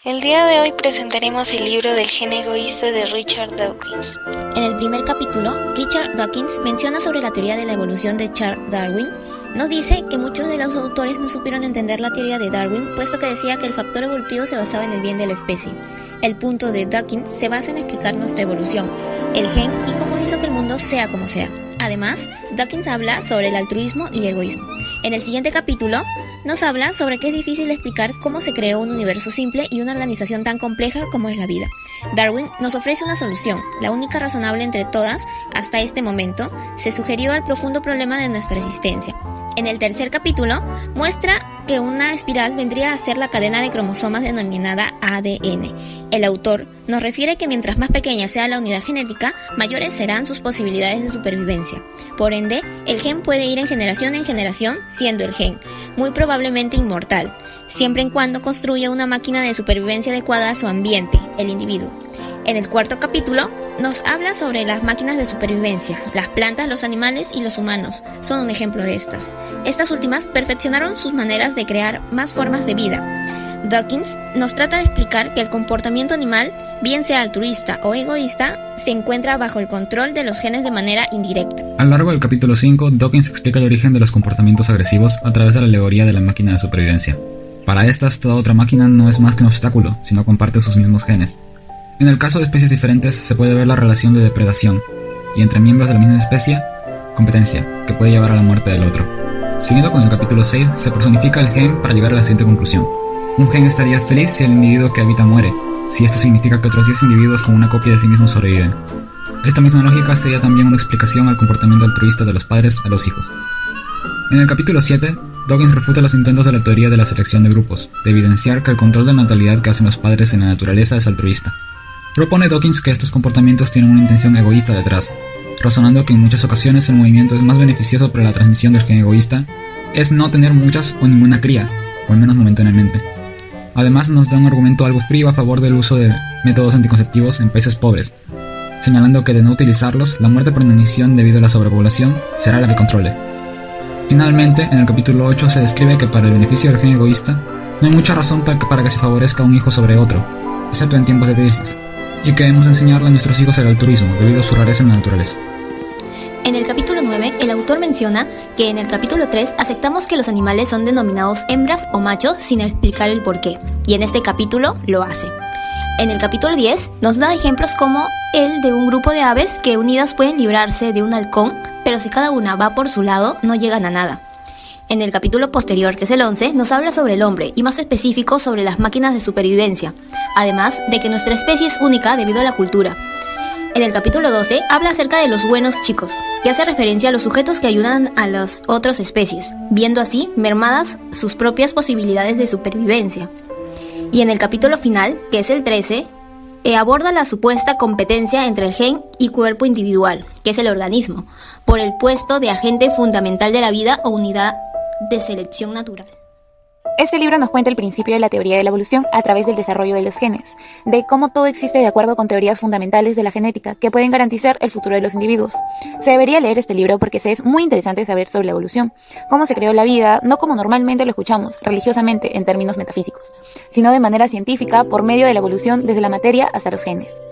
El día de hoy presentaremos el libro del gen egoísta de Richard Dawkins. En el primer capítulo, Richard Dawkins menciona sobre la teoría de la evolución de Charles Darwin. Nos dice que muchos de los autores no supieron entender la teoría de Darwin, puesto que decía que el factor evolutivo se basaba en el bien de la especie. El punto de Dawkins se basa en explicar nuestra evolución, el gen y cómo hizo que el mundo sea como sea. Además, Dawkins habla sobre el altruismo y egoísmo. En el siguiente capítulo, nos habla sobre que es difícil explicar cómo se creó un universo simple y una organización tan compleja como es la vida. Darwin nos ofrece una solución, la única razonable entre todas hasta este momento. Se sugirió al profundo problema de nuestra existencia. En el tercer capítulo, muestra que una espiral vendría a ser la cadena de cromosomas denominada ADN. El autor nos refiere que mientras más pequeña sea la unidad genética, mayores serán sus posibilidades de supervivencia. Por ende, el gen puede ir en generación, siendo el gen muy probablemente inmortal, siempre en cuando construya una máquina de supervivencia adecuada a su ambiente, el individuo. En el cuarto capítulo, nos habla sobre las máquinas de supervivencia. Las plantas, los animales y los humanos son un ejemplo de estas. Estas últimas perfeccionaron sus maneras de crear más formas de vida. Dawkins nos trata de explicar que el comportamiento animal, bien sea altruista o egoísta, se encuentra bajo el control de los genes de manera indirecta. A lo largo del capítulo 5, Dawkins explica el origen de los comportamientos agresivos a través de la alegoría de la máquina de supervivencia. Para estas, toda otra máquina no es más que un obstáculo, sino comparte sus mismos genes. En el caso de especies diferentes, se puede ver la relación de depredación, y entre miembros de la misma especie, competencia, que puede llevar a la muerte del otro. Siguiendo con el capítulo 6, se personifica el gen para llegar a la siguiente conclusión. Un gen estaría feliz si el individuo que habita muere, si esto significa que otros 10 individuos con una copia de sí mismos sobreviven. Esta misma lógica sería también una explicación al comportamiento altruista de los padres a los hijos. En el capítulo 7, Dawkins refuta los intentos de la teoría de la selección de grupos, de evidenciar que el control de natalidad que hacen los padres en la naturaleza es altruista. Propone Dawkins que estos comportamientos tienen una intención egoísta detrás, razonando que en muchas ocasiones el movimiento es más beneficioso para la transmisión del gen egoísta, es no tener muchas o ninguna cría, o al menos momentáneamente. Además nos da un argumento algo frío a favor del uso de métodos anticonceptivos en países pobres, señalando que de no utilizarlos, la muerte por inanición debido a la sobrepoblación será la que controle. Finalmente, en el capítulo 8 se describe que para el beneficio del gen egoísta, no hay mucha razón para que se favorezca un hijo sobre otro, excepto en tiempos de crisis, y que debemos enseñarle a nuestros hijos el altruismo debido a su rareza en la naturaleza. En el capítulo 9, el autor menciona que en el capítulo 3 aceptamos que los animales son denominados hembras o machos sin explicar el porqué, y en este capítulo lo hace. En el capítulo 10 nos da ejemplos como el de un grupo de aves que unidas pueden librarse de un halcón, pero si cada una va por su lado no llegan a nada. En el capítulo posterior, que es el 11, nos habla sobre el hombre y más específico sobre las máquinas de supervivencia, además de que nuestra especie es única debido a la cultura. En el capítulo 12 habla acerca de los buenos chicos, que hace referencia a los sujetos que ayudan a las otras especies, viendo así mermadas sus propias posibilidades de supervivencia. Y en el capítulo final, que es el 13, aborda la supuesta competencia entre el gen y cuerpo individual, que es el organismo, por el puesto de agente fundamental de la vida o unidad de selección natural. Este libro nos cuenta el principio de la teoría de la evolución a través del desarrollo de los genes, de cómo todo existe de acuerdo con teorías fundamentales de la genética que pueden garantizar el futuro de los individuos. Se debería leer este libro porque es muy interesante saber sobre la evolución, cómo se creó la vida, no como normalmente lo escuchamos, religiosamente en términos metafísicos, sino de manera científica por medio de la evolución desde la materia hasta los genes.